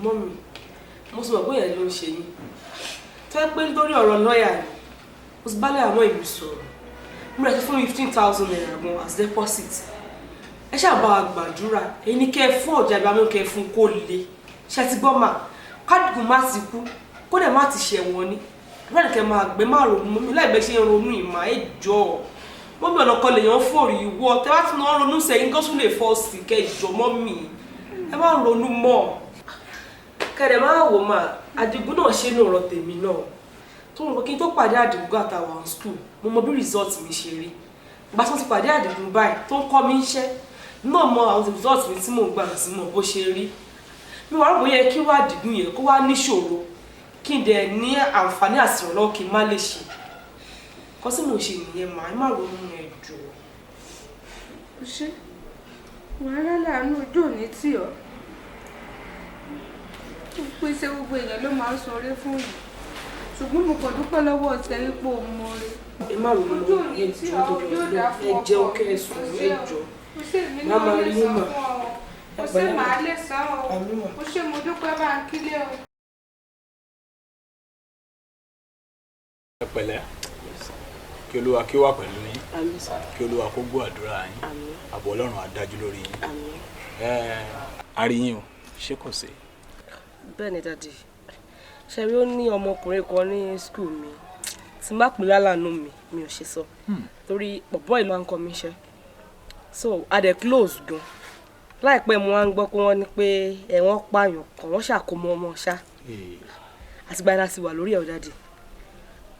Mọ́mì, mo sọ pé ìyẹn ló ń ṣe yín. Tó yẹ pé nítorí ọ̀rọ̀ lọ́ọ̀yà ni, mo ti bálẹ̀ àwọn ìlú sọ̀rọ̀. Mo rẹ̀ ti fún 15,000 naira gan as deposit. Ẹ ṣáà bá wa gbàdúrà, èyí ni kẹ́ ẹ fún ọ̀jà ìbámu kẹ́ ẹ fún kó le. Ṣé ti gbọ́ mà? Kádìgún má ti kú, kó dẹ̀ má ti ṣẹ̀wọ̀n ni. Bẹ́ẹ̀ ni kẹ́ máa gbé má ronú mọ́ mi láìpẹ́ ṣe ń ronú ìmọ̀ ẹ̀ jọ. Mọ́mì ọ̀nà kan lèèyàn fún òrì ìwọ, tẹ́ bá tún náà ronú sẹ́yìn gọ́sùn lè fọ́ sí kẹ́ ìjọ mọ́mì. Ẹ má ronú mọ́. Kẹ̀dẹ̀ máa wò mà, Adigun náà ṣe ní ọ̀rọ̀ tèmi náà. Tó mọ̀ pé kí n tó pàdé Adigun àtàwọn school, mo mọ bí result mi ṣe rí. Ìgbà tó ti pàdé Adigun báyìí tó ń kọ́ mi iṣẹ́, náà mọ àwọn result mi tí mò ń gbà sí mọ̀ bó ṣe rí. Mi wà rò bóyá kí wá Adigun yẹn kó wá níṣòro, kí n dẹ̀ ní àǹfààní àsìrànlọ́wọ́ kí n má lè ṣe. Kọ́ sí mo ṣe nìyẹn mà, ẹ má ronú ẹ jọ. Ó ṣe wàhálà láàánú ojú òní tì ọ́. Ó pèsè gbogbo èèyàn ló máa ń san oore fún yìí. Ṣùgbọ́n mo kàn dúpẹ́ lọ́wọ́ ọ̀sẹ̀ ipò ọmọ rẹ̀. Ẹ má ronú ẹ jọ nítorí Ọlọ́run, ẹ jẹ́ ọkẹ́ ẹ̀sùn ẹ jọ. Má máa rí yín mà. Ó ṣe màá lè sán o. Ó ṣe mo dúpẹ́ bá ń kílé o. Ẹ pẹ̀lẹ́, kí Olúwa kí ó wà pẹ̀lú yín, kí Olúwa kó gbọ́ àdúrà yín, ààbò Ọlọ́run á dájú lórí yín. A rí yín o, ṣé kò sí? Bẹ́ẹ̀ ni dàdí, ṣe rí ó ní ọmọkùnrin kan ní skul mi tí má pè lálàánú mi ò ṣe sọ torí bọ̀bọ́ ìlú à ń kọ́ mi iṣẹ́ so a dẹ̀ close gan láìpẹ́ mo wá ń gbọ́ pé wọ́n ní pé ẹ̀wọ̀n pààyàn kan wọ́n ṣàkómọ ọmọ ṣá àtìgbà yẹn láti wà lórí ẹ̀ dàdí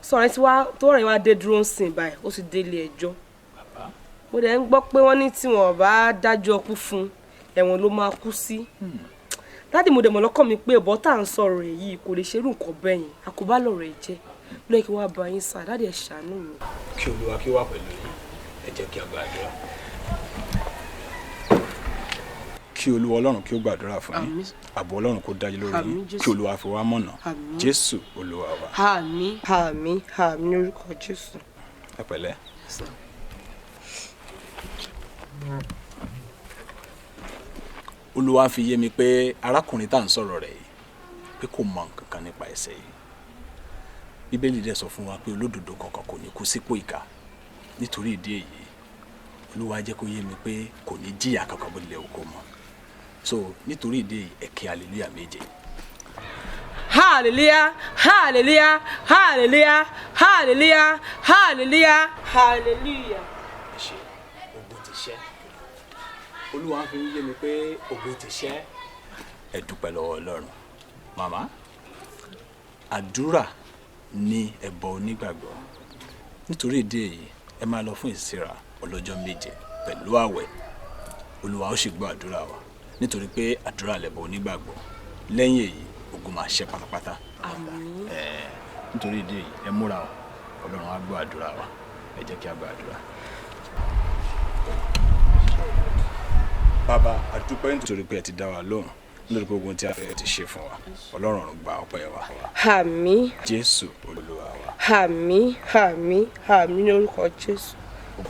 sọ̀rọ̀ tí wá tó rìn wá dé dúró ń sìn báyìí ó ti délé ẹjọ́ mo dẹ̀ ń gbọ́ pé wọ́n ní tí wọ́n bá dájọ́ kú fún ẹ̀wọ̀n ló máa kú sí dádì mo dẹ̀ mọ̀ lọ́kàn mi pé ọ̀bọ tá à ń sọ̀rọ̀ ẹ̀ yìí kò lè ṣerú nǹkan bẹ́yìn àkóbá lọ̀rọ̀ ẹ̀ jẹ́ lóye kí wọ́n bá yín sá dádì ẹ̀ ṣàánú mi. Kí Olúwa kí ó wà pẹ̀lú yín, ẹ jẹ́ kí a gbàdúrà. Kí Olúwa Ọlọ́run kí ó gbàdúrà fún yín, ààbò Ọlọ́run kó dájú lórí yín, kí Olúwa fi wá mọ̀nà, Jésù Olúwa wa. Àmín àmín àmín ní orúkọ Jésù. Ẹ pẹ̀lẹ́. Olúwa fi yé mi pé arákùnrin tá à ń sọ̀rọ̀ rẹ̀ yìí pé kò mọ nǹkan kan nípa ẹ̀ṣẹ̀ yìí. Bíbélì dẹ̀ sọ fún wa pé olódodo kankan kò ní kú sípò ìkà. Nítorí ìdí èyí, Olúwa jẹ́ kó yé mi pé kò ní jìyà kankan bó tilẹ̀ kó mọ̀. So nítorí ìdí èyí, ẹ ké hallelujah méje. Hallelujah, hallelujah, hallelujah, hallelujah, hallelujah, hallelujah. Ẹ ṣé, ogun ti ṣẹ́. Olúwa fi yé mi pé ogun ti ṣẹ́. Ẹ dúpẹ́ lọ́wọ́ Ọlọ́run. Màmá, àdúrà ni ẹbọ onígbàgbọ́. Nítorí ìdí èyí, ẹ máa lọ fún ìsíra ọlọ́jọ́ méje pẹ̀lú àwẹ̀. Olúwa ó sì gbọ́ àdúrà wa. Nítorí pé àdúrà lẹbọ onígbàgbọ́. Lẹ́yìn èyí, ogun máa ṣẹ́ pátápátá. Àmín. Nítorí ìdí èyí, ẹ múra o. Ọlọ́run á gbọ́ àdúrà wa. Ẹ jẹ́ kí a gba àdúrà. Bàbá, a dúpẹ́ nítorí pé ẹ ti dá wa lóhùn. Nítorí pé ogun tí a fẹ́ ti ṣe fún wa. Ọlọ́run ọ̀run gba ọpẹ́ wa. Àmín. Jésù Olúwa wa. Àmín àmín àmín ní orúkọ Jésù.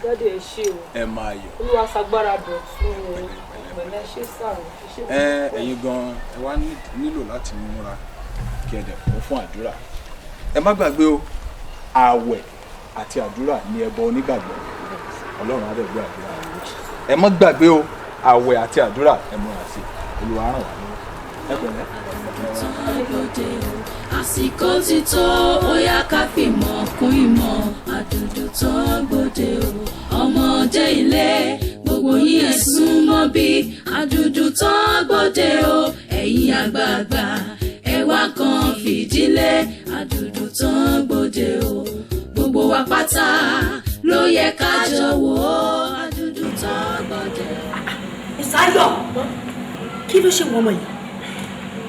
Dádì ẹ ṣé o. Ẹ máa yọ̀. Olúwa ṣagbára bọ̀ fún o. Pẹ̀lẹ́ ṣe sáà. Ẹ̀yin gan ẹ wá nílò láti múra kí ẹ dẹ̀ kún fún àdúrà. Ẹ má gbàgbé o, ààwẹ̀ àti àdúrà ni ẹbọ onígbàgbọ́. Ọlọ́run á dẹ̀ gbọ́ àdúrà. Ẹ má gbàgbé o, ààwẹ̀ àti àdúrà ẹ múra sí i. Olúwa ràn wá lọ́wọ́. Ẹ pẹ̀lẹ́. Àsìkò ti tó, ó yá ká fìmọ̀ kún ìmọ̀. Adunduntan gbòde o, ọmọdé ilé gbogbo yín ẹ súnmọ́ bí. Adunduntan gbòde o, ẹ̀yin àgbààgbà ẹ wá kan fìdílé. Adunduntan gbòde o, gbogbo wa pátá ló yẹ ká jọ wò ó. Adunduntan gbòde o. Ìsáyọ̀, kí ló ṣe wọ́n ọmọ yìí?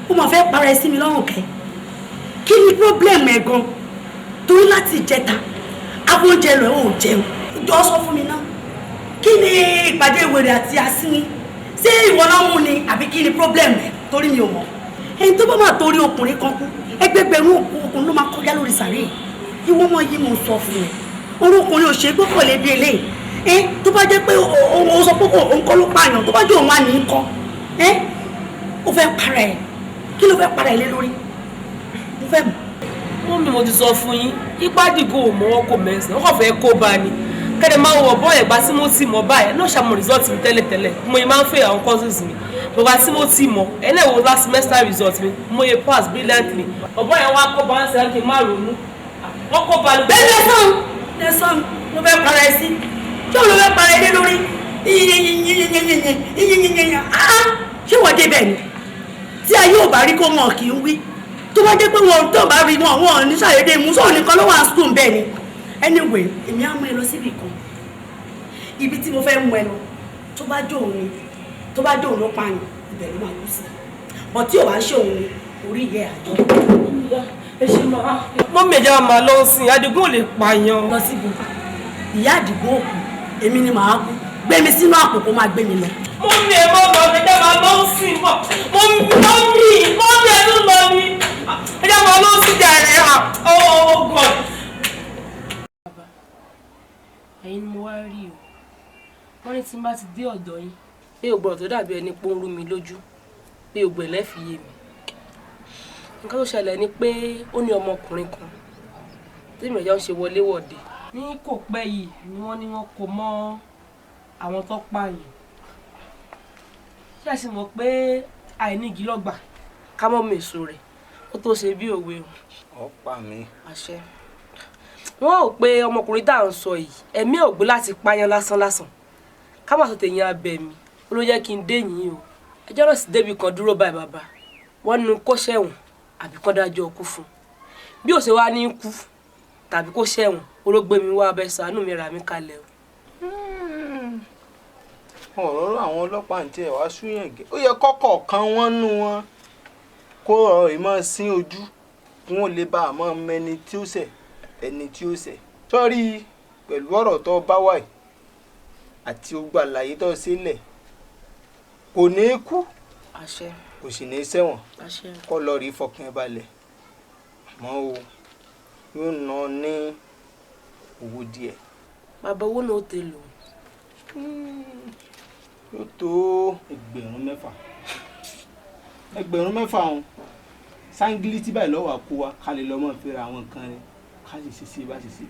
Ó máa fẹ́ para ẹ sí mi lọ́rùn kẹ́. Kí ni problem ẹ̀ gan? Torí láti ìjẹta, abóúnjẹ rẹ̀ ò jẹun. Jọ sọ fún mi náà. Kí ni ìpàdé ìwèrè àti asínwín? Ṣé ìwọ náà mú ni àbí kí ni problem ẹ̀? torí mi ò mọ̀ ẹni tó bá máa torí ọkùnrin kan kú ẹgbẹgbẹ̀rún ọkùnrin ló máa kọjá lórí sàárè ìwọ ọmọ yìí mo sọ fún ẹ orí ọkùnrin ò ṣe é gbọ́kànlé bí eléyìí tó bá jẹ́ pé òun sọ pé òun kọ́ ló pààyàn tó bá jẹ́ òun wà ní kọ́ ó fẹ́ para ẹ̀ kí ló fẹ́ para ẹ̀ lé lórí mo fẹ́ mọ̀. mọ́ mi mo ti sọ fún yín ipá dìgbò ò mọ́wọ́ kò mẹ́sàn-án wọ́n kàn fẹ́ kó bá ni kẹ́lẹ́ máa wọ̀ bọ́ ẹ̀gbá tí mo ti mọ̀ báyìí náà ṣàmọ̀ result mi tẹ́lẹ̀tẹ́lẹ̀ mo yẹ máa ń fẹ́ àwọn cousins mi bàbá tí mo ti mọ̀ ẹ̀ náà wo last semester result mi mo yẹ pass brilliantly ọ̀bọ̀ yẹn wá kó bá ń sẹ́yìn kí n má ronú wọ́n kó bá lù. bẹ́ẹ̀ lẹ́sàn ló fẹ́ para ẹ sí tí òun ló fẹ́ para ẹ dé lórí ṣé wọ́n débẹ̀ ni tí ayé ò bá rí kó wọn kì í wí tó bá dé pé wọn tó bá rí wọn ní ṣàyédé mú sóò nìkan ló wà school bẹ́ẹ̀ ni anyway èmi á mú ẹ lọ síbì kan ibi tí mo fẹ́ mú ẹ lọ tó bá jó òun ni tó bá jó òun ló pààyàn ibẹ̀ ló máa kú sí but tí ò bá ṣe òun ni orí ìyẹ́ àjọ. ẹ ṣe máa mọ́mí ẹ̀jẹ̀ máa lọ sí Adigun ò lè pààyàn. lọ síbi ìyá Adigun òkú èmi ni màá kú gbé mi sínú àpò kó máa gbé mi lọ. mọ́mí ẹ̀ mọ́ lọ ẹ̀jẹ̀ máa lọ sí mọ́mí ẹ̀ tún lọ ní ẹ̀jẹ̀ máa lọ sí jàre oh God. ẹ̀yin ni mo wá rí o wọ́n ní tí n bá ti dé ọ̀dọ̀ yín pé ògbọ́n tó dàbí ẹni pé ó ń rú mi lójú pé ògbẹ́ lẹ́fì yé mi nǹkan tó ṣẹlẹ̀ ni pé ó ní ọmọkùnrin kan tí ìmọ̀ ìjọ ń ṣe wọléwọ̀de ní kò pẹ́ yìí ni wọ́n ní wọ́n kó mọ́ àwọn tó pààyàn ṣé ẹ sì mọ̀ pé àìnígi lọ́gbà ká mọ́ mèso rẹ̀ ó tó ṣe bí òwe o. ọ̀pá mi. àṣẹ wọ́n ò pé ọmọkùnrin tá à ń sọ yìí ẹ̀mí ò gbé láti pààyàn lásán ká má sọ tèèyàn abẹ mi ó ló yẹ kí n dé yìí o ẹjọ́ náà sì débi kan dúró báyìí bàbá wọ́n ní kó ṣẹ̀wọ̀n àbí kó dájọ́ ọkú fún bí ó ṣe wá ní kú tàbí kó ṣẹ̀wọ̀n olóògbé mi wá abẹ́ ṣàánú mi rà mí kalẹ̀ o. ọ̀rọ̀ àwọn ọlọ́pàá ń tiẹ̀ wá súyàn gẹ́ ó yẹ kọ́kọ́ kan wọ́n nú wọn kó ọ̀rọ̀ ìmọ̀ sí ojú kí wọ́n lè bá àmọ́ mẹni tí ó ṣẹ̀ ẹni tí ó ṣẹ̀ sọ́rí pẹ̀lú ọ̀rọ̀ tó bá wà yìí àti ogbó àlàyé tó sílẹ̀ kò ní kú àṣẹ kò sì ní ṣẹ̀wọ̀n àṣẹ kó lọ rí fọkàn balẹ̀ àmọ́ o yóò ná ní owó díẹ̀. bàbá owó náà ó tẹ lò. yóò tó ẹgbẹ̀rún mẹ́fà ọ̀hún sángílì tí báyìí lọ́wọ́ àkó wa ká lè lọ́mọ́ fẹ́ra àwọn nǹkan rẹ̀ ká sì ṣe sí bá ṣe sí.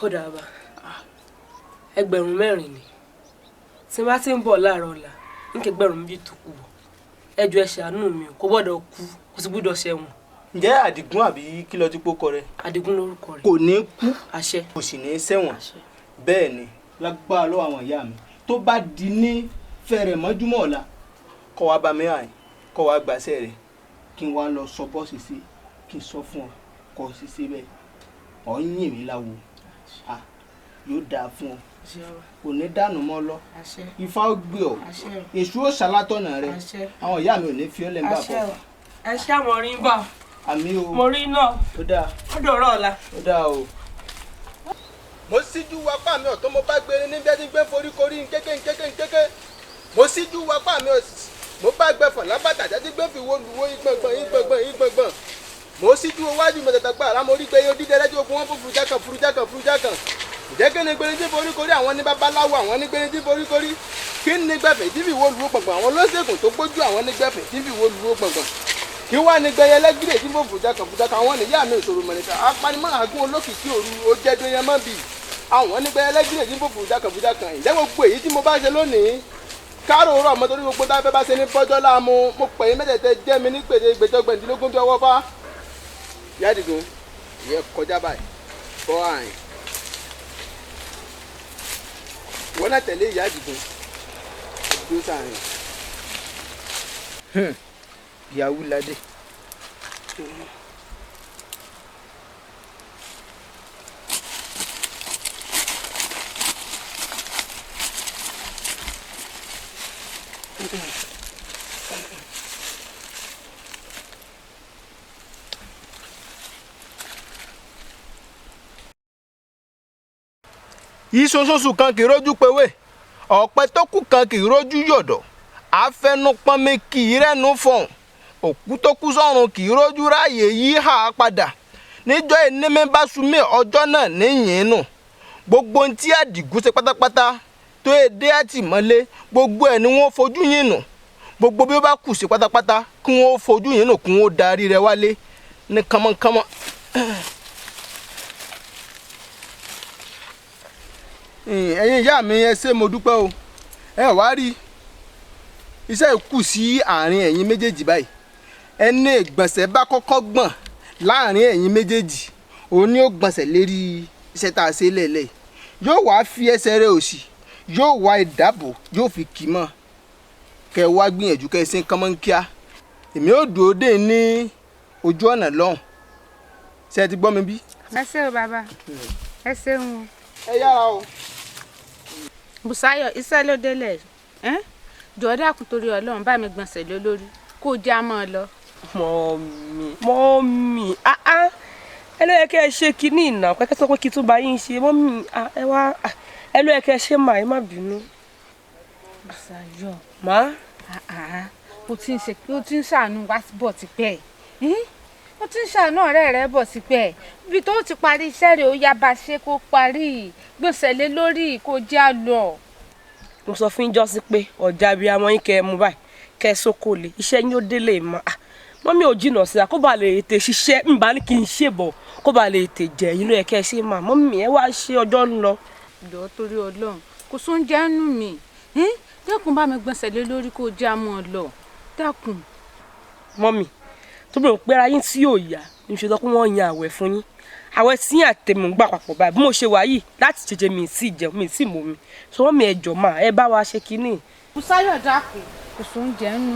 ó dàbà ẹgbẹ̀rún mẹ́rin ni tí bá ti ń bọ̀ láàárọ̀ ọ̀la ń kẹgbẹ̀rún méjì tó kù bọ̀ ẹjọ́ ẹ ṣàánú mi kò gbọ́dọ̀ kú kò sì gbọ́dọ̀ ṣẹ̀wọ̀n. ǹjẹ́ Àdìgún àbí kí lọ́ọ́ dípò kọ rẹ. Àdìgún lórúkọ rẹ. kò ní kú àṣẹ kò sì ní ṣẹ̀wọ̀n bẹ́ẹ̀ ni lágbára lọ́wọ́ àwọn ìyá mi tó bá di ní fẹ̀rẹ̀ mọ́júmọ́ ọ̀la kó wá bá mi hàn kó wá gbàṣẹ́ rẹ̀ kí n wá lọ sọ bọ́ọ̀sì sí kí n sọ fún ọ kó o sì ṣe bẹ́ẹ̀ ọ̀ ń yìn mí láwo yóò dáa fún ọ kò ní dànù mọ́ lọ ifá ó gbé ọ èṣù ó ṣàlátọ̀nà rẹ àwọn ìyá mi ò ní fi ọ́ lẹ́nu bá bọ̀. ẹ ṣé àwọn rí bá àmì o mo rí náà ó dáa ó dọ̀rọ̀ ọ̀la. ó dáa o. mo síjú wapá mi ọ̀tún mo bá gbére níbi ẹni gbé foríkorí nkéké mo síjú wapá mi mo bá gbẹ̀fọ̀n lábàtà jáde gbé fi wo luwo ìgbọ̀ngbọ̀n mo síjú iwájú mi tẹ̀tẹ̀ gbàrà mo rí pé yóò dídẹ́ lẹ́jọ́ ogun wọn fún furujákan ìjẹ́kẹ́ ni gbẹ̀rẹ̀ tí foríkorí àwọn ní babaláwo àwọn ní gbẹ̀rẹ̀ tí foríkorí kí ni gbẹ̀fẹ̀ tí fi wo luwo gbọ̀ngbọ̀n àwọn lọ́sẹ̀kùn tó gbójú àwọn ní gbẹ̀fẹ̀ tí fi wo luwo gbọ̀ngbọ̀n kí wá ní gbẹ̀yẹ lẹ́gídẹ̀ tí fò furujákan àwọn nìyá mi ìṣòro mọ̀nìkà apanimọ̀ àgún olókìkí òru ó jẹ́ dóyẹ mọ́ bì àwọn ní gbẹ̀yẹ lẹ́gídẹ̀ tí fò furujákan ìjẹ́ gbogbo èyí tí mo bá ṣe lónìí kárò rọ̀ mọ́ torí gbogbo táfẹ́ bá ṣe ní bọ́jọ́ láàmú mo pè é mẹ́tẹ̀ẹ̀tẹ̀ jẹ́ mi ní pèsè ìgbẹ́jọ́gbẹ̀ndínlógún bí ọwọ́ fá. Ìyá Àdìgún ìyẹn kọjá báyìí bọ́ àyìn wọ́n náà tẹ̀lé Ìyá Àdìgún dúró sáàrin. ìyàwó ládé. ìṣoṣoṣù kan kì í rójú pewé ọ̀pẹ tó kù kan kì í rójú yọ̀dọ̀ afẹnupọnmi kì í rẹ́nu fọ̀hún òkú tó kú sọ́run kì í rójú ráàyè yí hà padà níjọ́ ìnímí bá sunmí ọjọ́ náà níyìn nù gbogbo ohun tí Àdìgún ṣe pátápátá tó èdè àtìmọ́lé gbogbo ẹ̀ ni wọ́n fojú yín nù gbogbo bí ó bá kù sí pátápátá kí wọ́n fojú yín nù kí wọ́n darí rẹ̀ wálé ní kánmọ́kánmọ́. ẹ̀yin ìyá mi ẹ ṣé mo dúpẹ́ o ẹ wá rí iṣẹ́ ìkù sí àárín ẹ̀yin méjèèjì báyìí ẹni ìgbọ̀nsẹ̀ bá kọ́kọ́ gbọ̀n láàrin ẹ̀yin méjèèjì òun ni ó gbọ̀nsẹ̀ lérí iṣẹ́ tá a ṣe lẹ́lẹ̀ yóò wá fi ẹsẹ̀ rẹ̀ òsì yóò wá ìdábò yóò fi kì í mọ́ kẹ wá gbìyànjú kẹ ṣe kánmọ́ ń kíá èmi ò dúró dé ní ojú ọ̀nà lọ́hùn ṣe ti gbọ́ mi bí. ẹ ṣé o bàbá ẹ ṣeun. ẹ yára o. Bùsáyọ̀ iṣẹ́ ló délẹ̀ jọ̀ọ́ dákun torí Ọlọ́run bá mi gbọ̀nsẹ̀ lé lórí kó já mọ́ ọ lọ. mọ́mì ẹ ló yẹ kẹ́ ẹ ṣe kínní ìnà pẹ́kẹ́ sọ pé kí tún bá yín ṣe mọ́mì ẹ wá ẹ ló yẹ kẹ́ ẹ ṣe mà ẹ má bínú. Bùsáyọ̀ má. o ti ń ṣàánú wá bọ̀ tipẹ́ o ti ń ṣàánú ọ̀rẹ́ rẹ bọ̀ tipẹ́ ibi tó ti parí iṣẹ́ rẹ̀ ó yá bá ṣe kó parí gbọ̀nsẹ̀ lé lórí kó já lọ. mo sọ fún yín jọ́sí pé ọ̀jà bíi amọ̀ yín kẹ́ ẹ mú báyìí kẹ́ ẹ sóko lè iṣẹ́ yín ó délé mọ́ mọ́mí ò jìnnà sí i kó bàa lè tè ṣiṣẹ́ ń bá ní kí n ṣèbọ̀ kó bàa lè tè jẹ́ yín ló yẹ kẹ́ ẹ ṣe mà mọ́mí ẹ wá ṣe ọjọ́ ń lọ. ìjọ torí Ọlọ́run kò sóúnjẹ nù mí dákun bá mi gbọ̀nsẹ̀ lé lórí kó já mọ́ ọ lọ dákun. mọ́mí tó bẹ̀rù pé ara yín tí yóò yá ní ṣe sọ pé wọ́n yan àwẹ̀ fún yín àwẹ̀ tí yín àtẹ̀mù ń gbà papọ̀ báyìí bí mo ṣe wà yìí láti jẹjẹ mi sí jẹun mi sí mọ́ mi sọ wọ́n mi ẹ̀jọ̀ mà ẹ bá wa ṣe kínní. Bùsáyọ̀ dákun kò sóúnjẹ nù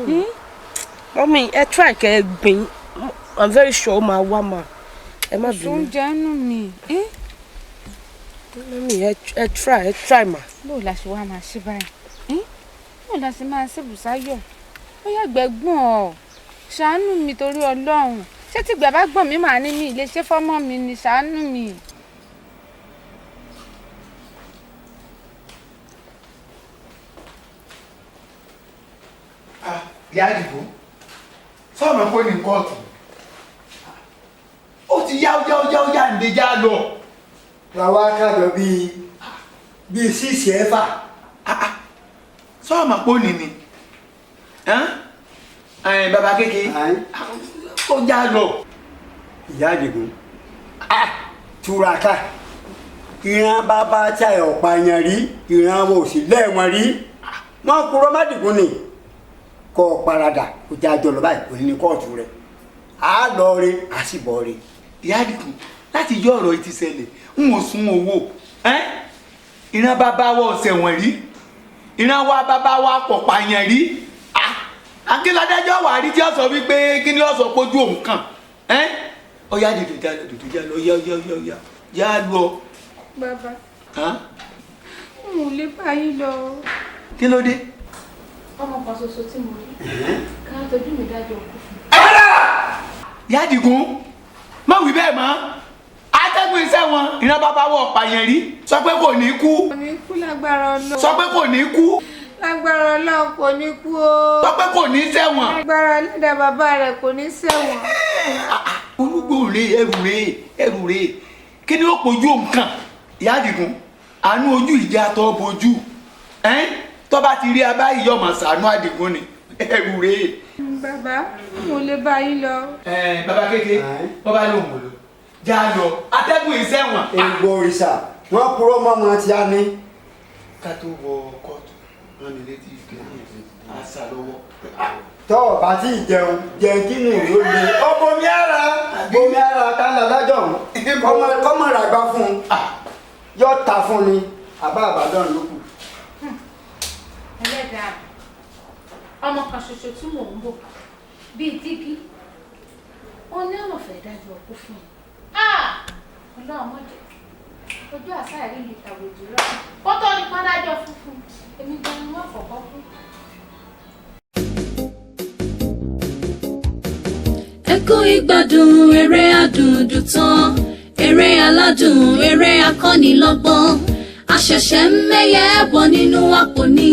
mí. mọ́mí ẹ try kẹ́ ẹ gbìn I'm very sure ó máa wá mà ẹ má bínú. sóúnjẹ nù mí. mọ́mí ẹ try mà. bó la ṣe wá máa ṣe báyìí bó la ṣe máa ṣe Bùsáyọ̀ ó yá gbẹ̀gbọ́n ọ ṣàánú mi torí Ọlọ́run ṣé tí gbẹ̀ bá gbọ̀n mi màá ní mi ilé ṣé fọ́mọ́ mi ni ṣàánú mi. ìyá Àdìgún sọ́ọ̀mù pé ní kóòtù ó ti yá ǹdẹ́jà lọ. làwọn akájọ bíi sísì ẹ̀fà. sọ́ọ̀mù pé ní ni bàbá kékeré ó já lọ. ìyá Àdìgún túraká ìran bàbá tí a ọ̀pá yẹn rí ìran wo sì lẹ́ẹ̀wọ̀n rí wọ́n kúrò mádìgún ni kọ́ parada kó já jọ lọ báyìí òní ní kóòtù rẹ̀ á lọ rí á sì bọ̀ rí. ìyá Àdìgún láti yọ ọ̀rọ̀ yìí ti ṣẹlẹ̀ ń wò sún owó ìran bàbá wa ọ̀sẹ̀ wọ̀n rí ìran wa bàbá wa pọ̀ pààyàn rí akíládájọ́ wà rí tí ó sọ wípé kí ni ó sọ pójú òun kàn ọ̀yá dìdò já lọ yá lọ. bàbá n ò lè bá yín lọ. kí ló dé. ọmọ kan ṣoṣo tí mo rí ká tọ́jú mi dájọ́ òkú fún mi. ìyá Àdìgún má wí bẹ́ẹ̀ mọ́ atẹ́gùn iṣẹ́ wọn ìran bàbá wọ̀ pààyàn rí sọ pé kò ní kú. kò ní kú lágbára Ọlọ́run. sọ pé kò ní kú. lágbára Ọlọ́run kò ní kú o. sọ pé kò ní ṣẹ̀wọ̀n. lágbára ẹlẹ́dàá bàbá rẹ̀ kò ní ṣẹ̀wọ̀n. olúgbò ẹrù rè kí ni ó pojú nǹkan. ìyá Àdìgún àánú ojú ìjà tó bojú tó bá ti rí abáyé yọmọ ṣàánú Àdìgún ni ẹrù rè. bàbá mo lè bá yín lọ. bàbá kékeré wọ́n bá lóun wò ló já lọ atẹ́gùn ìṣẹ̀wọ̀n. ègbò òrìṣà wọn kúrò mọ́mọ́ tí a ní. ká tó wọ kóòtù rán mi létí ìgbẹ́ni àṣà lọ́wọ́. tọ́ ọ bá tí ì jẹun kí ni ìlú le. ó bomi ara kálá lájọ kọ́mọ ràgbá fún un yóò ta fún ni àbá àbádọ́n ló kù. ẹlẹ́dàá ọmọ kan ṣoṣo tí mò ń bò bíi dígí ó ní ọ̀nà fẹ́ dájú ọkú fún un. ọlọ́run mọ̀jẹ̀ ojú àṣà ìrí mi tàbójú rẹ̀ kó tó ní pọ́ndájọ́ funfun èmi gan-an ni wọ́n kọ̀ọ̀kan kú. ẹ kú ìgbádùn eré Adunduntan eré aládùn eré akọ́nilọ́gbọ́n àṣẹ̀ṣẹ̀ ń mẹ́yẹ bọ̀ nínú àpò ní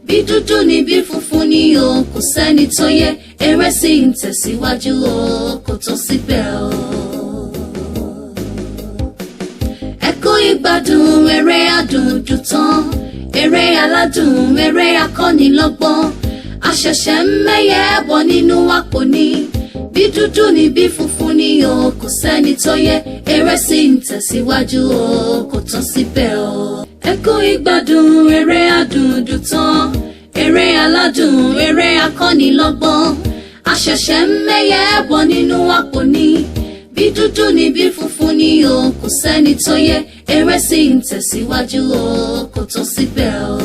bí dúdú ni bí funfun ni o kò sẹ́ni tó yẹ eré sì ń tẹ̀síwájú o kò tó síbẹ̀ o. ẹ kú ìgbádùn eré Adunduntan eré aládùn eré akọ́nilọ́gbọ́n àṣẹ̀ṣẹ̀ ń mẹ́yẹ bọ̀ nínú àpò ní bí dúdú ni bí funfun ni o kò sẹ́ni tó yẹ eré sì ń tẹ̀síwájú o kò tán síbẹ̀ o. ẹ kú ìgbádùn eré Adunduntan eré aládùn eré akọ́nilọ́gbọ́n àṣẹ̀ṣẹ̀ ń mẹ́yẹ bọ̀ nínú àpò ní bí dúdú ni bí funfun ni o kò sẹ́ni tó yẹ eré sì ń tẹ̀síwájú o kò tán síbẹ̀ o.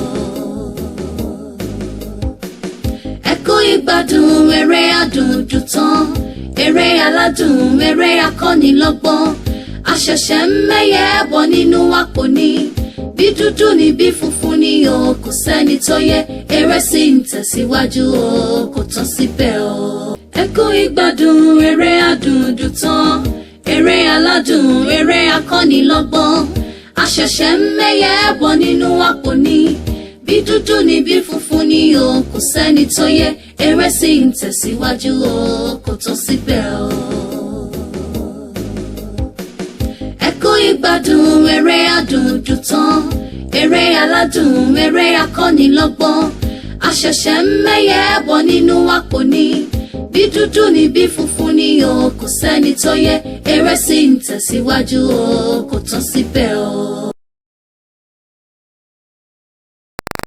ẹ kú ìgbádùn eré Adunduntan eré aládùn eré akọ́nilọ́gbọ́n àṣẹ̀ṣẹ̀ ń mẹ́yẹ bọ̀ nínú àpò ní bí dúdú ni bí funfun ni o kò sẹ́ni tó yẹ eré sì ń tẹ̀síwájú o kò tán síbẹ̀ o. ẹ kú ìgbádùn eré Adunduntan eré aládùn eré akọ́nilọ́gbọ́n àṣẹ̀ṣẹ̀ ń mẹ́yẹ bọ̀ nínú àpò ní bí dúdú ni bí funfun ni o kò sẹ́ni tó yẹ eré sì ń tẹ̀síwájú o kò tán síbẹ̀ o. ẹ kú ìgbádùn eré Adunduntan eré aládùn eré akọ́nilọ́gbọ́n àṣẹ̀ṣẹ̀ ń mẹ́yẹ bọ̀ nínú àpò ní bí dúdú ni bí funfun ni o kò sẹ́ni tó yẹ eré sì ń tẹ̀síwájú o kò tán síbẹ̀ o.